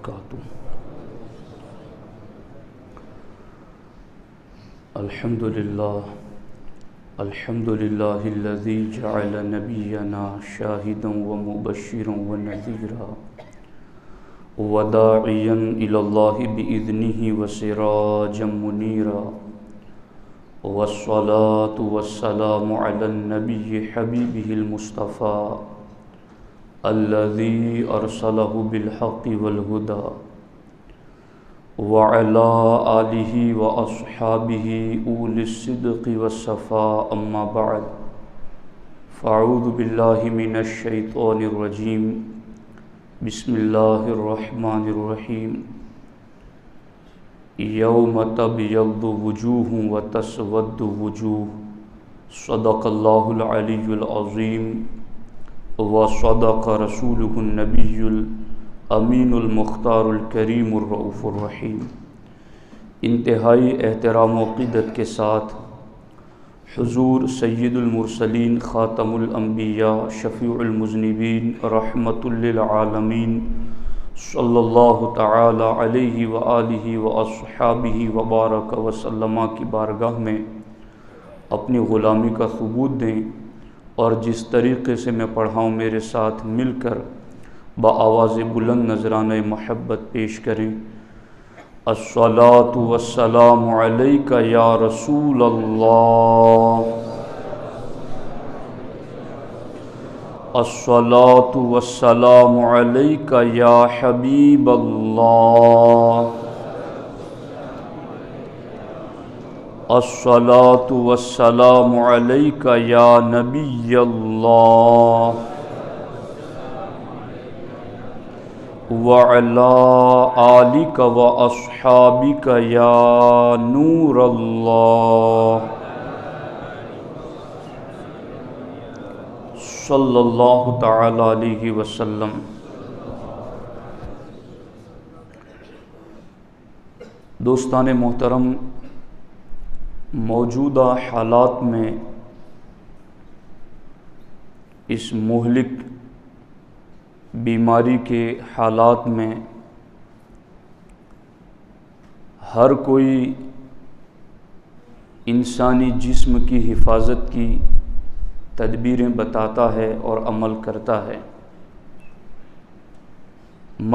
وبرکاتہ۔ الحمد للہ الذی جعل نبینا شاہدا ومبشرا ونذیرا وداعیا الی اللہ بإذنہ وسراجا منیرا، والصلاة والسلام علی النبی حبیبہ المصطفى الذی ارسلہ بالحق والہدى وعلى آلہ واصحابہ اولی الصدق والصفاء، اما بعد فاعوذ باللہ من الشیطان الرجیم، بسم اللہ الرحمن الرحیم۔ یوم تبیض وجوہ وتسود وجوہ، صدق اللہ العلی العظیم وصدق رسولہ النبی الامین المختار الکریم الرؤوف الرحیم۔ انتہائی احترام و عقیدت کے ساتھ حضور سید المرسلین خاتم الانبیاء شفیع المذنبین رحمۃ للعالمین صلی اللہ تعالی علیہ وآلہ واصحابہ وبارک وسلم کی بارگاہ میں اپنی غلامی کا ثبوت دیں، اور جس طریقے سے میں پڑھاؤں میرے ساتھ مل کر بآواز بلند نذرانہ محبت پیش کریں۔ الصلاۃ والسلام علیک یا رسول اللہ، الصلاۃ والسلام علیک یا حبیب اللہ، الصلاۃ والسلام علیک یا نبی اللہ، وعلی آلک واصحابک یا نور اللہ، صلی اللہ تعالی علیہ وسلم۔ دوستان محترم، موجودہ حالات میں اس مہلک بیماری کے حالات میں ہر کوئی انسانی جسم کی حفاظت کی تدبیریں بتاتا ہے اور عمل کرتا ہے،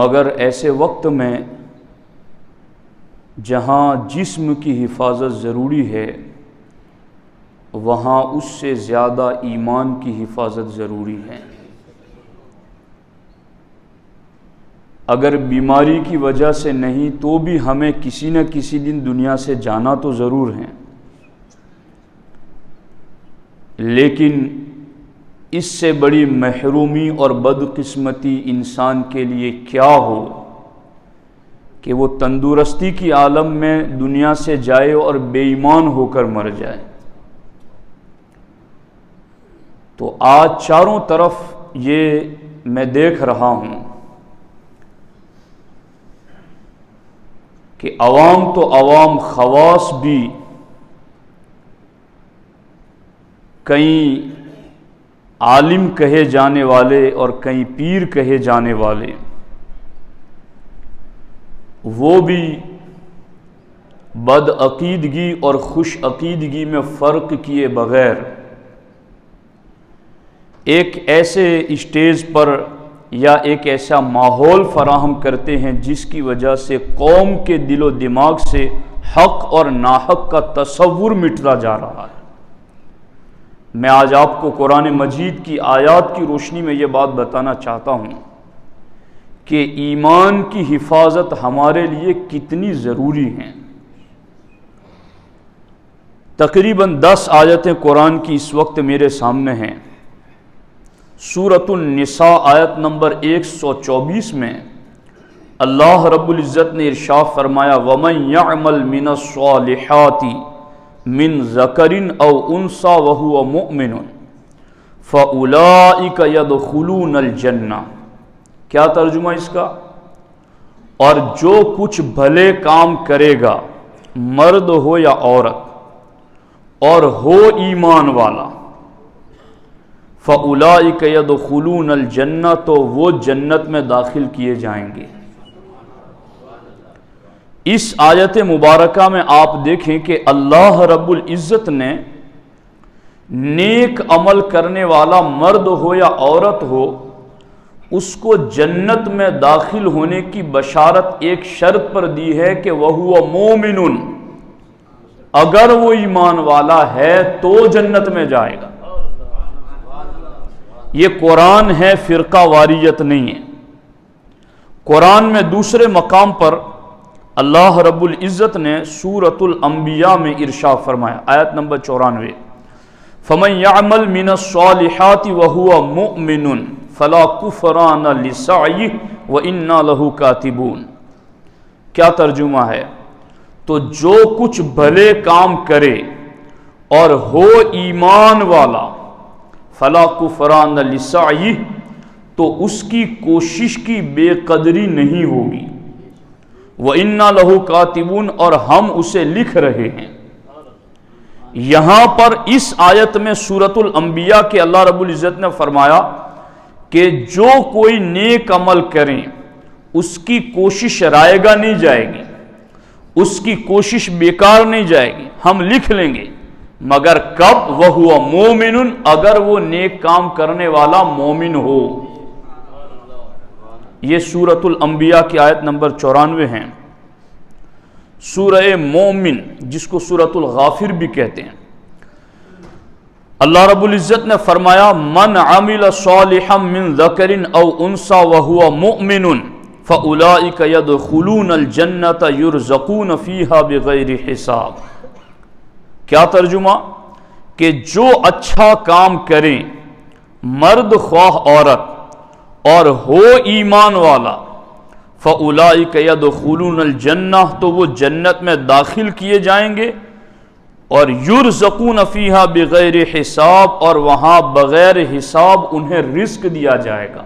مگر ایسے وقت میں جہاں جسم کی حفاظت ضروری ہے وہاں اس سے زیادہ ایمان کی حفاظت ضروری ہے۔ اگر بیماری کی وجہ سے نہیں تو بھی ہمیں کسی نہ کسی دن دنیا سے جانا تو ضرور ہے، لیکن اس سے بڑی محرومی اور بدقسمتی انسان کے لیے کیا ہو کہ وہ تندرستی کی عالم میں دنیا سے جائے اور بے ایمان ہو کر مر جائے۔ تو آج چاروں طرف یہ میں دیکھ رہا ہوں کہ عوام تو عوام، خواص بھی، کئی عالم کہے جانے والے اور کئی پیر کہے جانے والے، وہ بھی بد عقیدگی اور خوش عقیدگی میں فرق کیے بغیر ایک ایسے اسٹیج پر یا ایک ایسا ماحول فراہم کرتے ہیں جس کی وجہ سے قوم کے دل و دماغ سے حق اور ناحق کا تصور مٹتا جا رہا ہے۔ میں آج آپ کو قرآن مجید کی آیات کی روشنی میں یہ بات بتانا چاہتا ہوں کہ ایمان کی حفاظت ہمارے لیے کتنی ضروری ہیں۔ تقریباً 10 آیتیں قرآن کی اس وقت میرے سامنے ہیں۔ سورۃ النساء آیت نمبر 124 میں اللہ رب العزت نے ارشاد فرمایا، وَمَن يَعْمَلْ مِنَ الصَّالِحَاتِ مِن ذَكَرٍ أَوْ أُنثَىٰ وَهُوَ مُؤْمِنٌ فَأُولَٰئِكَ يَدْخُلُونَ الْجَنَّةَ۔ کیا ترجمہ اس کا؟ اور جو کچھ بھلے کام کرے گا، مرد ہو یا عورت، اور ہو ایمان والا، فَأُولَٰئِكَ يَدْخُلُونَ الْجَنَّةَ، تو وہ جنت میں داخل کیے جائیں گے۔ اس آیت مبارکہ میں آپ دیکھیں کہ اللہ رب العزت نے نیک عمل کرنے والا مرد ہو یا عورت ہو، اس کو جنت میں داخل ہونے کی بشارت ایک شرط پر دی ہے کہ وَهُوَ مُؤْمِنٌ، اگر وہ ایمان والا ہے تو جنت میں جائے گا۔ یہ قرآن ہے، فرقہ واریت نہیں ہے۔ قرآن میں دوسرے مقام پر اللہ رب العزت نے سورۃ الانبیاء میں ارشاد فرمایا، آیت نمبر 94، فَمَنْ يَعْمَلْ مِنَ الصَّالِحَاتِ وَهُوَ مُؤْمِنٌ فَلَا كُفْرَانَ لِسَعْيِهِ وَإِنَّا لَهُ كَاتِبُونَ۔ کیا ترجمہ ہے؟ تو جو کچھ بھلے کام کرے اور ہو ایمان والا، فَلَا كُفْرَانَ لِسَعْيِهِ، تو اس کی کوشش کی بے قدری نہیں ہوگی، وَإِنَّا لَهُ كَاتِبُونَ، اور ہم اسے لکھ رہے ہیں۔ یہاں پر اس آیت میں سورۃ الانبیاء کے اللہ رب العزت نے فرمایا کہ جو کوئی نیک عمل کریں اس کی کوشش رائے گا نہیں جائے گی، اس کی کوشش بیکار نہیں جائے گی، ہم لکھ لیں گے، مگر کب؟ وَهُوَ مُؤْمِنٌ، اگر وہ نیک کام کرنے والا مومن ہو۔ یہ سورۃ الانبیاء کی آیت نمبر 94 ہیں۔ سورہ مومن، جس کو سورۃ الغافر بھی کہتے ہیں، اللہ رب العزت نے فرمایا من عمل صالحا من ذکر او انثى وهو مؤمن فاولئک يدخلون الجنة يرزقون فيها بغیر حساب۔ کیا ترجمہ؟ کہ جو اچھا کام کریں، مرد خواہ عورت، اور ہو ایمان والا، فَأُولَئِكَ يَدْخُلُونَ الْجَنَّةَ، تو وہ جنت میں داخل کیے جائیں گے، اور يُرْزَقُونَ فِيهَا بِغَيْرِ حساب، اور وہاں بغیر حساب انہیں رزق دیا جائے گا۔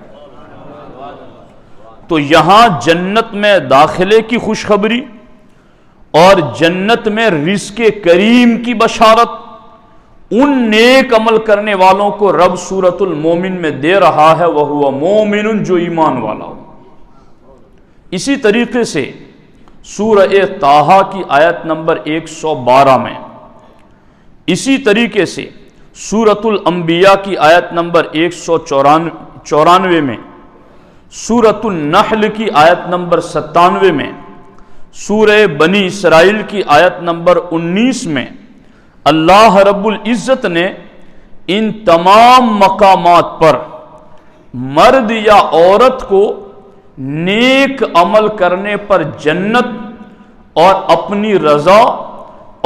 تو یہاں جنت میں داخلے کی خوشخبری اور جنت میں رزق کریم کی بشارت ان نیک عمل کرنے والوں کو رب سورۃ المومن میں دے رہا ہے، وَهُوَ مُؤْمِنٌ، جو ایمان والا ہو۔ اسی طریقے سے سورہ طٰہٰ کی آیت نمبر 112 میں، اسی طریقے سے سورۃ الانبیاء کی آیت نمبر 194 میں، سورۃ النحل کی آیت نمبر 97 میں، سورہ بنی اسرائیل کی آیت نمبر 19 میں اللہ رب العزت نے ان تمام مقامات پر مرد یا عورت کو نیک عمل کرنے پر جنت اور اپنی رضا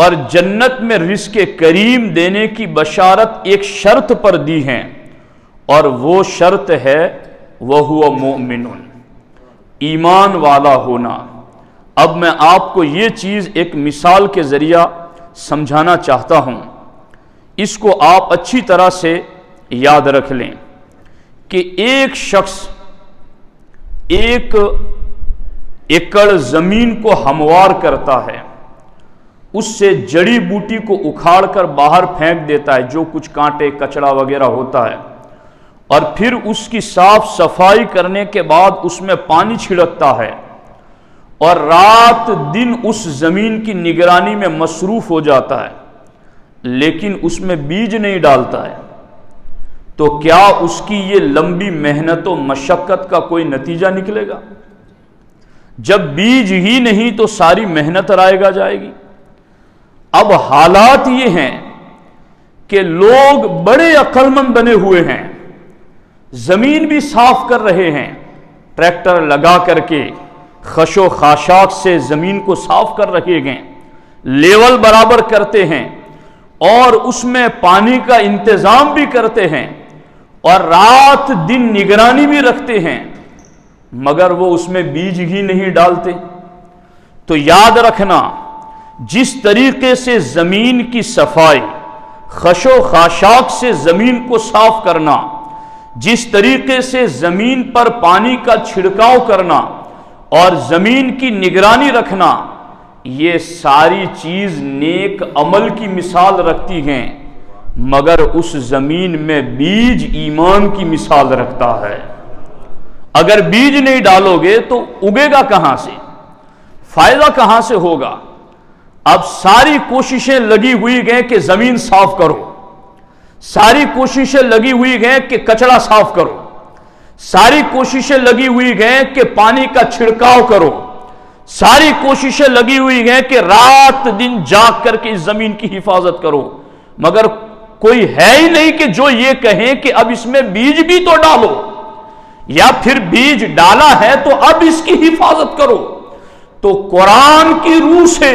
اور جنت میں رزق کریم دینے کی بشارت ایک شرط پر دی ہیں، اور وہ شرط ہے وَهُوَ مُؤْمِنٌ، ایمان والا ہونا۔ اب میں آپ کو یہ چیز ایک مثال کے ذریعہ سمجھانا چاہتا ہوں، اس کو آپ اچھی طرح سے یاد رکھ لیں کہ ایک شخص ایک ایکڑ زمین کو ہموار کرتا ہے، اس سے جڑی بوٹی کو اکھاڑ کر باہر پھینک دیتا ہے، جو کچھ کانٹے کچڑا وغیرہ ہوتا ہے، اور پھر اس کی صاف صفائی کرنے کے بعد اس میں پانی چھڑکتا ہے، اور رات دن اس زمین کی نگرانی میں مصروف ہو جاتا ہے، لیکن اس میں بیج نہیں ڈالتا ہے، تو کیا اس کی یہ لمبی محنت و مشقت کا کوئی نتیجہ نکلے گا؟ جب بیج ہی نہیں تو ساری محنت رائے گا جائے گی۔ اب حالات یہ ہیں کہ لوگ بڑے عقل مند بنے ہوئے ہیں، زمین بھی صاف کر رہے ہیں، ٹریکٹر لگا کر کے خش و خاشاک سے زمین کو صاف کر رکھے گئے، لیول برابر کرتے ہیں، اور اس میں پانی کا انتظام بھی کرتے ہیں، اور رات دن نگرانی بھی رکھتے ہیں، مگر وہ اس میں بیج ہی نہیں ڈالتے۔ تو یاد رکھنا، جس طریقے سے زمین کی صفائی، خش و خاشاک سے زمین کو صاف کرنا، جس طریقے سے زمین پر پانی کا چھڑکاؤ کرنا اور زمین کی نگرانی رکھنا، یہ ساری چیز نیک عمل کی مثال رکھتی ہیں، مگر اس زمین میں بیج ایمان کی مثال رکھتا ہے۔ اگر بیج نہیں ڈالو گے تو اگے گا کہاں سے؟ فائدہ کہاں سے ہوگا؟ اب ساری کوششیں لگی ہوئی گئیں کہ زمین صاف کرو، ساری کوششیں لگی ہوئی گئیں کہ کچڑا صاف کرو، ساری کوششیں لگی ہوئی گئیں کہ پانی کا چھڑکاؤ کرو، ساری کوششیں لگی ہوئی ہیں کہ رات دن جاگ کر کے اس زمین کی حفاظت کرو، مگر کوئی ہے ہی نہیں کہ جو یہ کہیں کہ اب اس میں بیج بھی تو ڈالو، یا پھر بیج ڈالا ہے تو اب اس کی حفاظت کرو۔ تو قرآن کی روح سے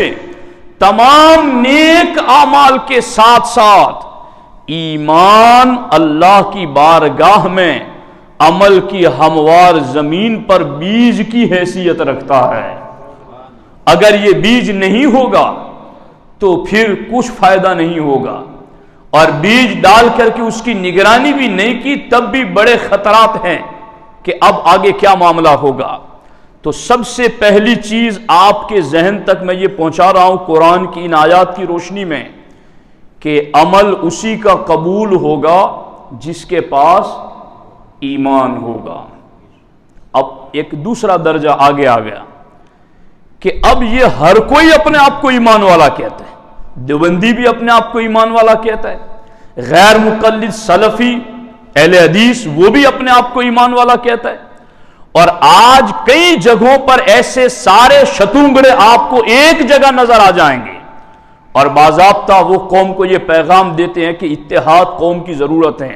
تمام نیک اعمال کے ساتھ ساتھ ایمان اللہ کی بارگاہ میں عمل کی ہموار زمین پر بیج کی حیثیت رکھتا ہے۔ اگر یہ بیج نہیں ہوگا تو پھر کچھ فائدہ نہیں ہوگا، اور بیج ڈال کر کے اس کی نگرانی بھی نہیں کی تب بھی بڑے خطرات ہیں کہ اب آگے کیا معاملہ ہوگا۔ تو سب سے پہلی چیز آپ کے ذہن تک میں یہ پہنچا رہا ہوں قرآن کی ان آیات کی روشنی میں کہ عمل اسی کا قبول ہوگا جس کے پاس ایمان ہوگا۔ اب ایک دوسرا درجہ آگے آ گیا کہ اب یہ ہر کوئی اپنے آپ کو ایمان والا کہتا ہے، دیوبندی بھی اپنے آپ کو ایمان والا کہتا ہے، غیر مقلد سلفی اہل حدیث وہ بھی اپنے آپ کو ایمان والا کہتا ہے، اور آج کئی جگہوں پر ایسے سارے شتونگڑے آپ کو ایک جگہ نظر آ جائیں گے، اور باضابطہ وہ قوم کو یہ پیغام دیتے ہیں کہ اتحاد قوم کی ضرورت ہے،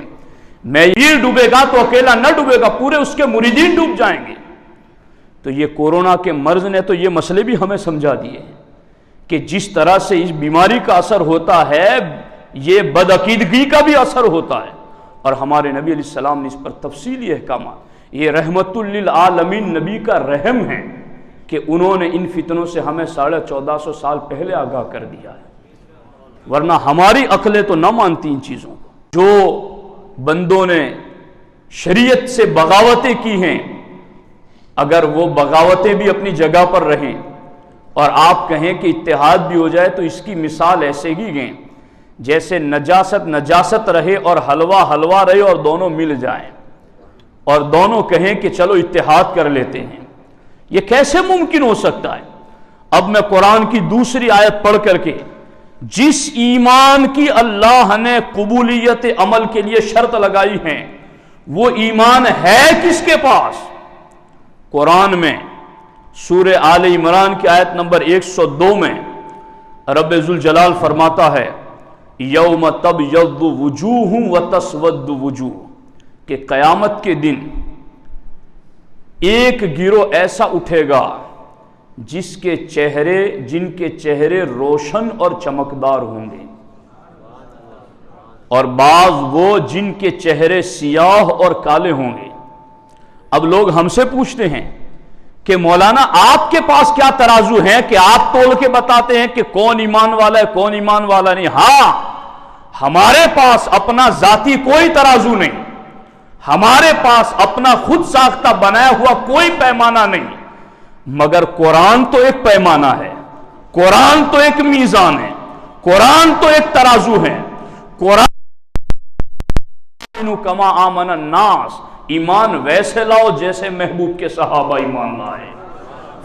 میں یہ ڈوبے گا تو اکیلا نہ ڈوبے گا، پورے اس کے مریدین ڈوب جائیں گے۔ تو یہ کورونا کے مرض نے تو یہ مسئلے بھی ہمیں سمجھا دیے ہیں کہ جس طرح سے اس بیماری کا اثر ہوتا ہے یہ بدعقیدگی کا بھی اثر ہوتا ہے، اور ہمارے نبی علیہ السلام نے اس پر تفصیلی احکامات، یہ رحمت للعالمین نبی کا رحم ہے کہ انہوں نے ان فتنوں سے ہمیں 1450 سال پہلے آگاہ کر دیا ہے، ورنہ ہماری عقلیں تو نہ مانتی ان چیزوں کو۔ جو بندوں نے شریعت سے بغاوتیں کی ہیں، اگر وہ بغاوتیں بھی اپنی جگہ پر رہیں اور آپ کہیں کہ اتحاد بھی ہو جائے تو اس کی مثال ایسے ہی گئیں جیسے نجاست نجاست رہے اور حلوہ حلوہ رہے اور دونوں مل جائیں اور دونوں کہیں کہ چلو اتحاد کر لیتے ہیں، یہ کیسے ممکن ہو سکتا ہے؟ اب میں قرآن کی دوسری آیت پڑھ کر کے جس ایمان کی اللہ نے قبولیت عمل کے لیے شرط لگائی ہے وہ ایمان ہے کس کے پاس؟ قرآن میں سورہ آل عمران کی آیت نمبر 102 میں رب ذوالجلال فرماتا ہے یوم تبیض وجوہ وتسود وجوہ، کہ قیامت کے دن ایک گروہ ایسا اٹھے گا جن کے چہرے روشن اور چمکدار ہوں گے، اور بعض وہ جن کے چہرے سیاہ اور کالے ہوں گے۔ اب لوگ ہم سے پوچھتے ہیں کہ مولانا آپ کے پاس کیا ترازو ہے کہ آپ تول کے بتاتے ہیں کہ کون ایمان والا ہے کون ایمان والا نہیں؟ ہاں، ہمارے پاس اپنا ذاتی کوئی ترازو نہیں، ہمارے پاس اپنا خود ساختہ بنایا ہوا کوئی پیمانہ نہیں، مگر قرآن تو ایک پیمانہ ہے، قرآن تو ایک میزان ہے، قرآن تو ایک ترازو ہے۔ قرآن کما آمن الناس، ایمان ویسے لاؤ جیسے محبوب کے صحابہ ایمان لائے۔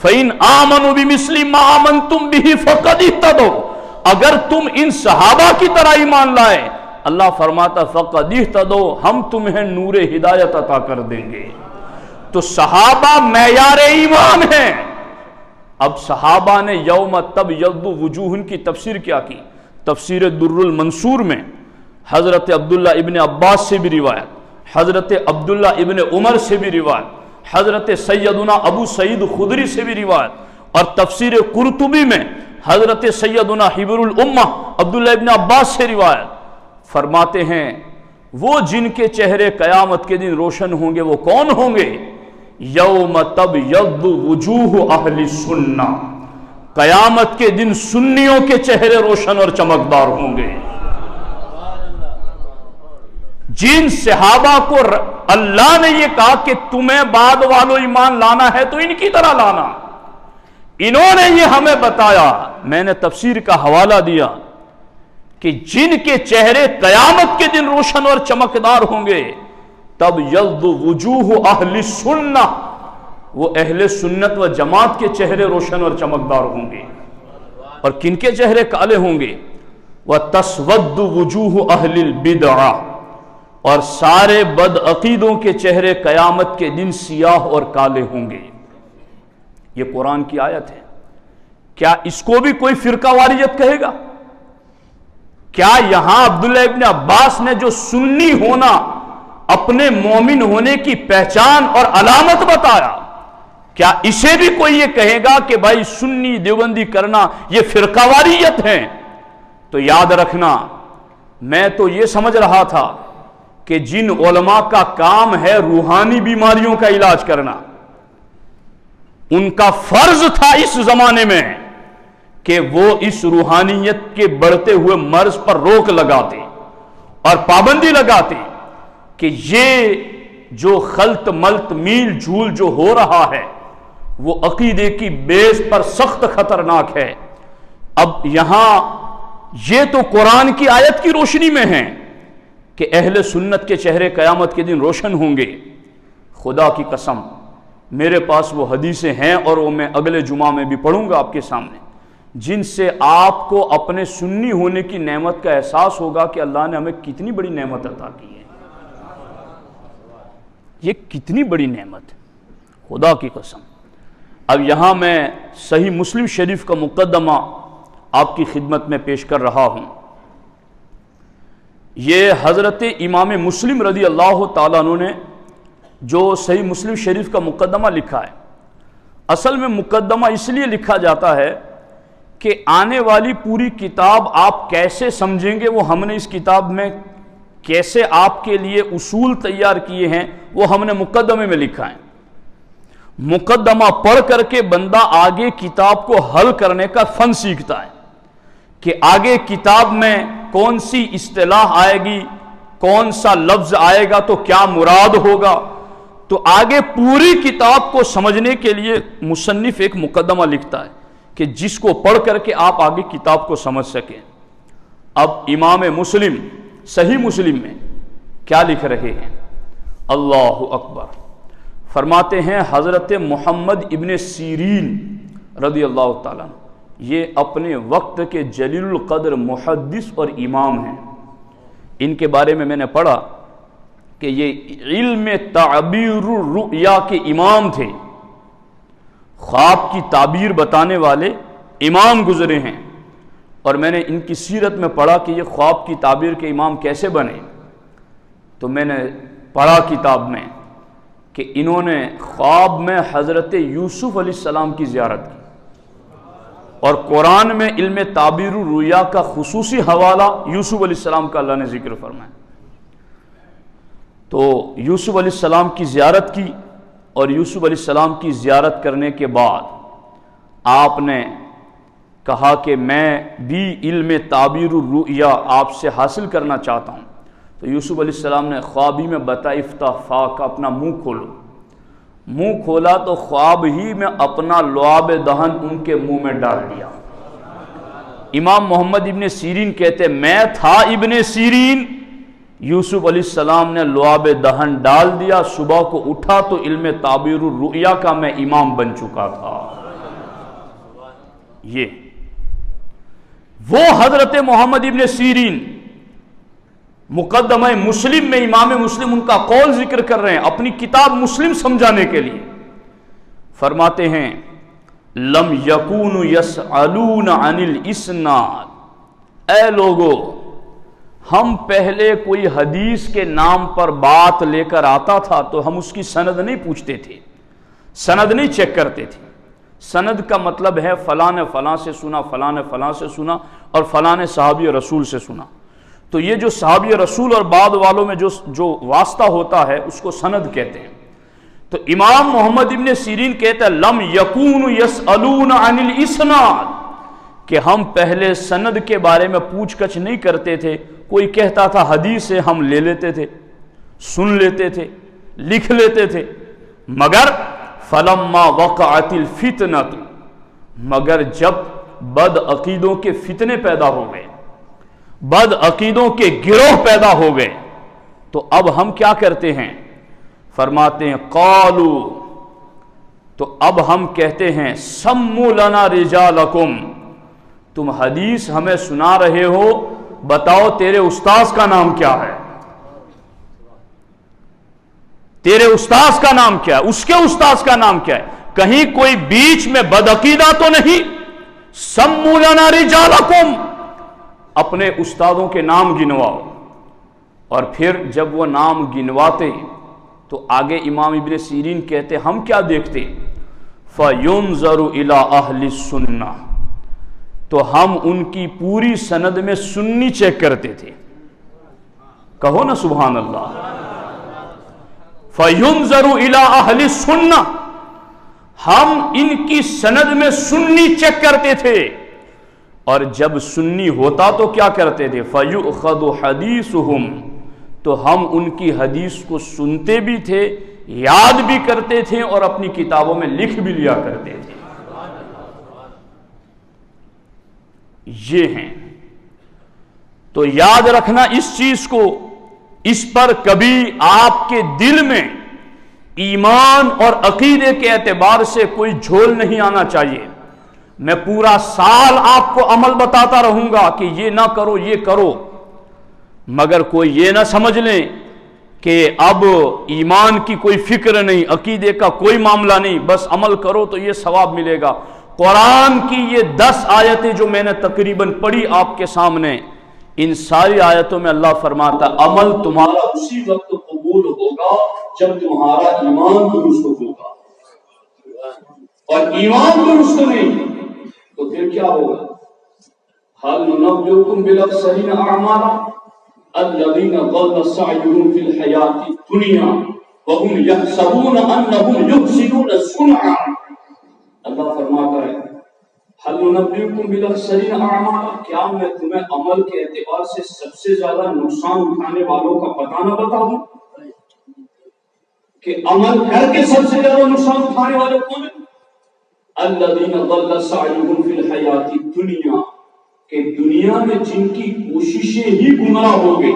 فَإِنْ آمَنُوا بِمِثْلِ مَا آمَنْتُمْ بِهِ فَقَدِ اهْتَدَوْا، اگر تم ان صحابہ کی طرح ایمان لائے، اللہ فرماتا فَقَدِ اهْتَدَوْا، ہم تمہیں نور ہدایت عطا کر دیں گے۔ تو صحابہ معیار ایمان ہیں۔ اب صحابہ نے یوم تبیض وجوہ کی تفسیر کیا کی؟ تفسیر در المنصور میں حضرت عبداللہ ابن عباس سے بھی روایت، حضرت عبداللہ ابن عمر سے بھی روایت، حضرت سیدنا ابو سعید خدری سے بھی روایت، اور تفسیر قرطبی میں حضرت سیدنا حبر الامہ عبداللہ ابن عباس سے روایت، فرماتے ہیں وہ جن کے چہرے قیامت کے دن روشن ہوں گے وہ کون ہوں گے؟ یوم تبیض وجوہ اہل سنہ، قیامت کے دن سنیوں کے چہرے روشن اور چمکدار ہوں گے۔ جن صحابہ کو اللہ نے یہ کہا کہ تمہیں بعد والو ایمان لانا ہے تو ان کی طرح لانا، انہوں نے یہ ہمیں بتایا، میں نے تفسیر کا حوالہ دیا کہ جن کے چہرے قیامت کے دن روشن اور چمکدار ہوں گے تب یض وجوہ اہل سنہ، وہ اہل سنت و جماعت کے چہرے روشن اور چمکدار ہوں گے، اور کن کے چہرے کالے ہوں گے؟ وَتَسْوَدُّ وُجُوهُ أَهْلِ الْبِدْعَةِ، اور سارے بدعقیدوں کے چہرے قیامت کے دن سیاہ اور کالے ہوں گے۔ یہ قرآن کی آیت ہے۔ کیا اس کو بھی کوئی فرقہ واریت کہے گا؟ کیا یہاں عبداللہ ابن عباس نے جو سنی ہونا اپنے مومن ہونے کی پہچان اور علامت بتایا، کیا اسے بھی کوئی یہ کہے گا کہ بھائی سنی دیوبندی کرنا یہ فرقہ واریت ہے؟ تو یاد رکھنا، میں تو یہ سمجھ رہا تھا کہ جن علماء کا کام ہے روحانی بیماریوں کا علاج کرنا، ان کا فرض تھا اس زمانے میں کہ وہ اس روحانیت کے بڑھتے ہوئے مرض پر روک لگاتے اور پابندی لگاتے کہ یہ جو خلط ملط میل جھول جو ہو رہا ہے وہ عقیدے کی بیس پر سخت خطرناک ہے۔ اب یہاں یہ تو قرآن کی آیت کی روشنی میں ہے کہ اہل سنت کے چہرے قیامت کے دن روشن ہوں گے۔ خدا کی قسم میرے پاس وہ حدیثیں ہیں اور وہ میں اگلے جمعہ میں بھی پڑھوں گا آپ کے سامنے، جن سے آپ کو اپنے سنی ہونے کی نعمت کا احساس ہوگا کہ اللہ نے ہمیں کتنی بڑی نعمت عطا کی ہے، یہ کتنی بڑی نعمت ہے، خدا کی قسم۔ اب یہاں میں صحیح مسلم شریف کا مقدمہ آپ کی خدمت میں پیش کر رہا ہوں۔ یہ حضرت امام مسلم رضی اللہ تعالیٰ عنہ نے جو صحیح مسلم شریف کا مقدمہ لکھا ہے، اصل میں مقدمہ اس لیے لکھا جاتا ہے کہ آنے والی پوری کتاب آپ کیسے سمجھیں گے وہ ہم نے اس کتاب میں کیسے آپ کے لیے اصول تیار کیے ہیں وہ ہم نے مقدمے میں لکھا ہے۔ مقدمہ پڑھ کر کے بندہ آگے کتاب کو حل کرنے کا فن سیکھتا ہے کہ آگے کتاب میں کون سی اصطلاح آئے گی، کون سا لفظ آئے گا تو کیا مراد ہوگا۔ تو آگے پوری کتاب کو سمجھنے کے لیے مصنف ایک مقدمہ لکھتا ہے کہ جس کو پڑھ کر کے آپ آگے کتاب کو سمجھ سکیں۔ اب امام مسلم صحیح مسلم میں کیا لکھ رہے ہیں؟ اللہ اکبر، فرماتے ہیں حضرت محمد ابن سیرین رضی اللہ تعالیٰ عنہ، یہ اپنے وقت کے جلیل القدر محدث اور امام ہیں۔ ان کے بارے میں نے پڑھا کہ یہ علم تعبیر الرؤیا کے امام تھے، خواب کی تعبیر بتانے والے امام گزرے ہیں۔ اور میں نے ان کی سیرت میں پڑھا کہ یہ خواب کی تعبیر کے امام کیسے بنے، تو میں نے پڑھا کتاب میں کہ انہوں نے خواب میں حضرت یوسف علیہ السلام کی زیارت کی، اور قرآن میں علم تعبیر الرؤیا کا خصوصی حوالہ یوسف علیہ السلام کا اللہ نے ذکر فرمایا۔ تو یوسف علیہ السلام کی زیارت کی، اور یوسف علیہ السلام کی زیارت کرنے کے بعد آپ نے کہا کہ میں بھی علم تعبیر الرؤیا آپ سے حاصل کرنا چاہتا ہوں۔ تو یوسف علیہ السلام نے خوابی میں بتا افتح فاک، اپنا منہ کھولو۔ منہ کھولا تو خواب ہی میں اپنا لعاب دہن ان کے منہ میں ڈال دیا۔ امام محمد ابن سیرین کہتے میں تھا ابن سیرین، یوسف علیہ السلام نے لعاب دہن ڈال دیا، صبح کو اٹھا تو علم تعبیر الرؤیا کا میں امام بن چکا تھا۔ یہ وہ حضرت محمد ابن سیرین مقدمہ مسلم میں امام مسلم ان کا قول ذکر کر رہے ہیں اپنی کتاب مسلم سمجھانے کے لیے۔ فرماتے ہیں لم یکون یسألون عن الاسناد، اے لوگو ہم پہلے کوئی حدیث کے نام پر بات لے کر آتا تھا تو ہم اس کی سند نہیں پوچھتے تھے، سند نہیں چیک کرتے تھے۔ سند کا مطلب ہے فلاں نے فلاں سے سنا، فلاں نے فلاں سے سنا، اور فلاں نے صحابی رسول سے سنا۔ تو یہ جو صحابی رسول اور بعد والوں میں جو واسطہ ہوتا ہے اس کو سند کہتے ہیں۔ تو امام محمد ابن سیرین کہتے ہیں لم یکون یسألون عن الاسناد، کہ ہم پہلے سند کے بارے میں پوچھ گچھ نہیں کرتے تھے۔ کوئی کہتا تھا حدیث ہے، ہم لے لیتے تھے، سن لیتے تھے، لکھ لیتے تھے۔ مگر فلما وقعت الفتنۃ، مگر جب بد عقیدوں کے فتنے پیدا ہو گئے، بد عقیدوں کے گروہ پیدا ہو گئے، تو اب ہم کیا کرتے ہیں؟ فرماتے ہیں قالوا تو اب ہم کہتے ہیں سموا لنا رجالکم، تم حدیث ہمیں سنا رہے ہو، بتاؤ تیرے استاذ کا نام کیا ہے، تیرے استاذ کا نام کیا ہے، اس کے استاذ کا نام کیا ہے، کہیں کوئی بیچ میں بدعقیدہ تو نہیں؟ سموا لنا رجالکم، اپنے استادوں کے نام گنواؤ۔ اور پھر جب وہ نام گنواتے تو آگے امام ابن سیرین کہتے ہم کیا دیکھتے؟ فَيُنظَرُ إِلَىٰ أَهْلِ السُّنَّةِ، تو ہم ان کی پوری سند میں سنی چیک کرتے تھے، کہو نا سبحان اللہ۔ فَيُنظَرُ إِلَىٰ أَهْلِ السُّنَّةِ، ہم ان کی سند میں سنی چیک کرتے تھے، اور جب سنی ہوتا تو کیا کرتے تھے؟ فَيُؤْخَذُ حَدِيثُهُمْ، تو ہم ان کی حدیث کو سنتے بھی تھے، یاد بھی کرتے تھے، اور اپنی کتابوں میں لکھ بھی لیا کرتے تھے۔ یہ ہیں، تو یاد رکھنا اس چیز کو، اس پر کبھی آپ کے دل میں ایمان اور عقیدے کے اعتبار سے کوئی جھول نہیں آنا چاہیے۔ میں پورا سال آپ کو عمل بتاتا رہوں گا کہ یہ نہ کرو یہ کرو، مگر کوئی یہ نہ سمجھ لیں کہ اب ایمان کی کوئی فکر نہیں، عقیدے کا کوئی معاملہ نہیں، بس عمل کرو تو یہ ثواب ملے گا۔ قرآن کی یہ 10 آیتیں جو میں نے تقریباً پڑھی آپ کے سامنے، ان ساری آیتوں میں اللہ فرماتا ہے عمل تمہارا اسی وقت قبول ہوگا جب تمہارا ایمان درست ہوگا، اور ایمان درست نہیں تو پھر کیا ہوگا؟ هل ننبئكم بالاخسرین اعمالا الذين ضل سعيهم في الحياة الدنيا وهم يحسبون انهم يحسنون صنعا۔ اللہ فرماتا ہے هل ننبئكم بالاخسرین اعمالا، کیا میں تمہیں عمل کے اعتبار سے سب سے زیادہ نقصان اٹھانے والوں کا پتہ نہ بتا دوں کہ عمل کر کے سب سے زیادہ نقصان اٹھانے والے کون ہیں؟ الذين ضل سعيهم في الحياة الدنيا، کہ دنیا میں جن کی کوششیں ہی گمراہ ہو گئی،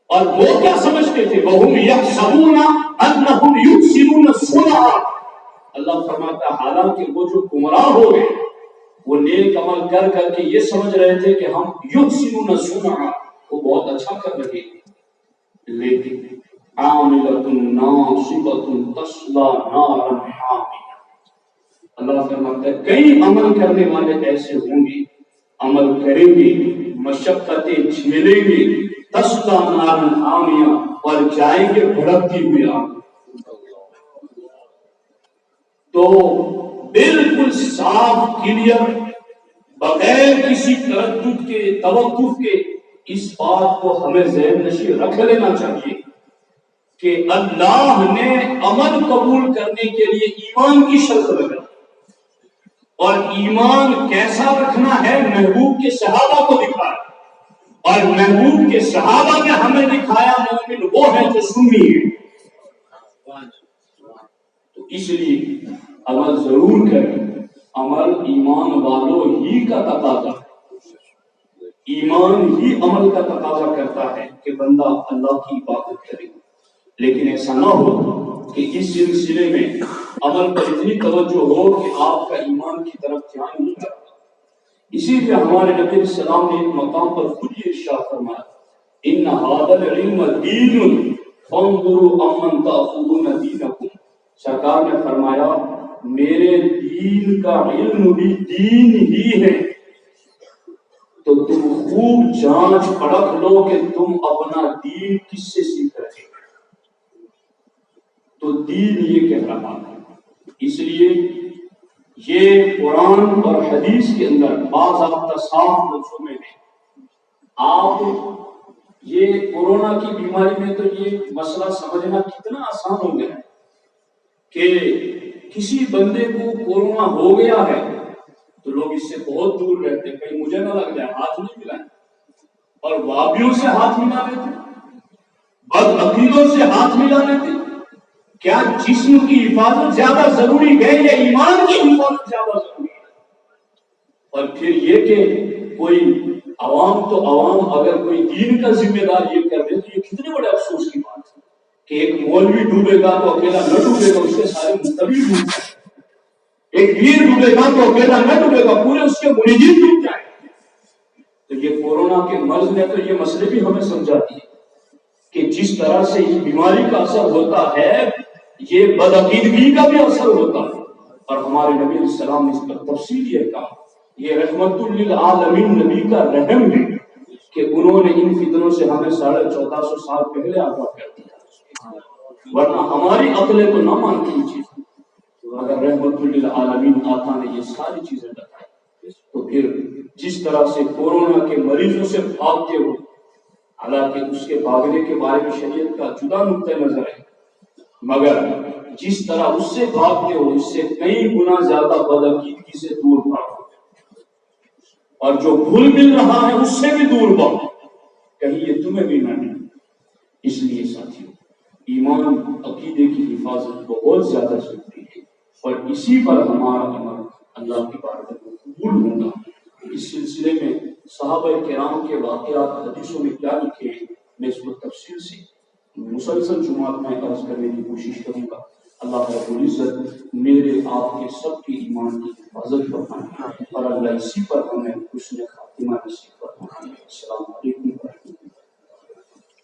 اور وہ کیا سمجھتے تھے؟ وَهُمْ يَحْسَبُونَ أَنَّهُمْ يُحْسِنُونَ صُنْعًا، اللہ فرماتا ہے حالانکہ وہ جو گمراہ ہو گئے وہ نیک عمل کر کر کے یہ سمجھ رہے تھے کہ ہم يُحْسِنُونَ صُنْعًا، وہ بہت اچھا کر رہے ہیں، لیکن عَامِلَةٌ نَاصِبَةٌ تَصْلَىٰ نَارًا حَامِيَةً، اللہ فرماتا ہے کئی عمل کرنے والے ایسے ہوں گے، عمل کریں گے، مشقتیں جھیلیں گے، تسلا نارا حامیہ، اور جائیں گے بھڑکتی ہوئی آگ۔ تو بالکل صاف کلیئر، بغیر کسی تردد کے توقف کے اس بات کو ہمیں ذہن نشین رکھ لینا چاہیے کہ اللہ نے عمل قبول کرنے کے لیے ایمان کی شرط لگائی، اور ایمان کیسا رکھنا ہے محبوب کے صحابہ کو دکھایا، اور محبوب کے صحابہ نے ہمیں دکھایا مومن وہ ہے جو سنی ہے۔ تو اس لیے عمل ضرور کریں، عمل ایمان والوں ہی کا تقاضا ہے، ایمان ہی عمل کا تقاضا کرتا ہے کہ بندہ اللہ کی عبادت کرے، لیکن ایسا نہ ہو کہ اس سلسلے میں عمل پر اتنی توجہ ہو کہ آپ کا ایمان کی طرف دھیان نہیں کرتا۔ اسی لیے ہمارے نبی علیہ السلام نے ایک مقام پر خود یہ ارشاد فرمایا ان ھذا العلم دین فانظروا امن تاخذون دینکم، سرکار نے فرمایا میرے دین کا علم بھی دین ہی ہے، تو تم خوب جانچ پرکھ لو کہ تم اپنا دین کس سے سیکھ رہے ہو۔ تو دین یہ کہہ رہا ہے، اس لیے یہ قرآن اور حدیث کے اندر باضابطہ صاف لفظوں میں ہے۔ آپ یہ کورونا کی بیماری میں تو یہ مسئلہ سمجھنا کتنا آسان ہو گیا ہے کہ کسی بندے کو کورونا ہو گیا ہے تو لوگ اس سے بہت دور رہتے ہیں، کہیں مجھے نہ لگ جائے، ہاتھ نہیں ملائیں، اور وابیوں سے ہاتھ ملا لیتے، بدعقیدوں سے ہاتھ ملا لیتے۔ کیا جسم کی حفاظت زیادہ ضروری ہے یا ایمان کی حفاظت زیادہ ضروری ہے؟ اور پھر یہ کہ کوئی عوام تو عوام اگر کوئی دین کا ذمہ دار یہ کر دے تو یہ کتنے بڑے افسوس کی بات ہے کہ ایک مولوی ڈوبے گا تو اکیلا نہ ڈوبے گا، اس کے سارے متبی ڈوب جائیں، ایک پیر ڈوبے گا تو اکیلا نہ ڈوبے گا، پورے اس کے مریدین ڈوب جائیں۔ تو یہ کورونا کے مرض نے تو یہ مسئلے بھی ہمیں سمجھا دیے کہ جس طرح سے اس بیماری کا اثر ہوتا ہے یہ بدعقیدگی کا بھی اثر ہوتا ہے، اور ہمارے نبی علیہ السلام نے اس پر تفصیل یہ کہا، یہ رحمت للعالمین نبی کا رحم ہے کہ انہوں نے ان فتنوں سے ہمیں 1450 سال پہلے آگاہ کر دیا، ورنہ ہماری عقلیں تو نہ مانتی یہ چیز، اگر رحمت للعالمین آقا نے یہ ساری چیزیں بتائی تو پھر جس طرح سے کورونا کے مریضوں سے بھاگتے ہو، حالانکہ اس کے بھاگنے کے بارے میں شریعت کا جدا نقطہ نظر ہے، مگر جس طرح اس سے بھاگتے ہو اس سے کئی گنا زیادہ بدعقیدگی سے دور بھاگو، اور جو گھل مل رہا ہے اس سے بھی دور بھاگو، کہیں یہ تمہیں بھی نہ ملے۔ اس لیے ساتھیوں، ایمان عقیدے کی حفاظت بہت زیادہ ضروری ہے، اور اسی پر ہمارا عمل اللہ کی بارگاہ میں قبول ہوگا۔ اس سلسلے میں صحابہ کرام کے واقعات حدیثوں میں کیا لکھے ہیں، میں اس کو تفصیل سے مسلسل جمعات میں عرض کرنے کی کوشش کروں گا۔ اللہ رب العزت میرے آپ کے سب کے ایمان کی حفاظت فرمائے، اور اللہ اسی پر ہمیں حسن خاتمہ نصیب فرمائے۔ السلام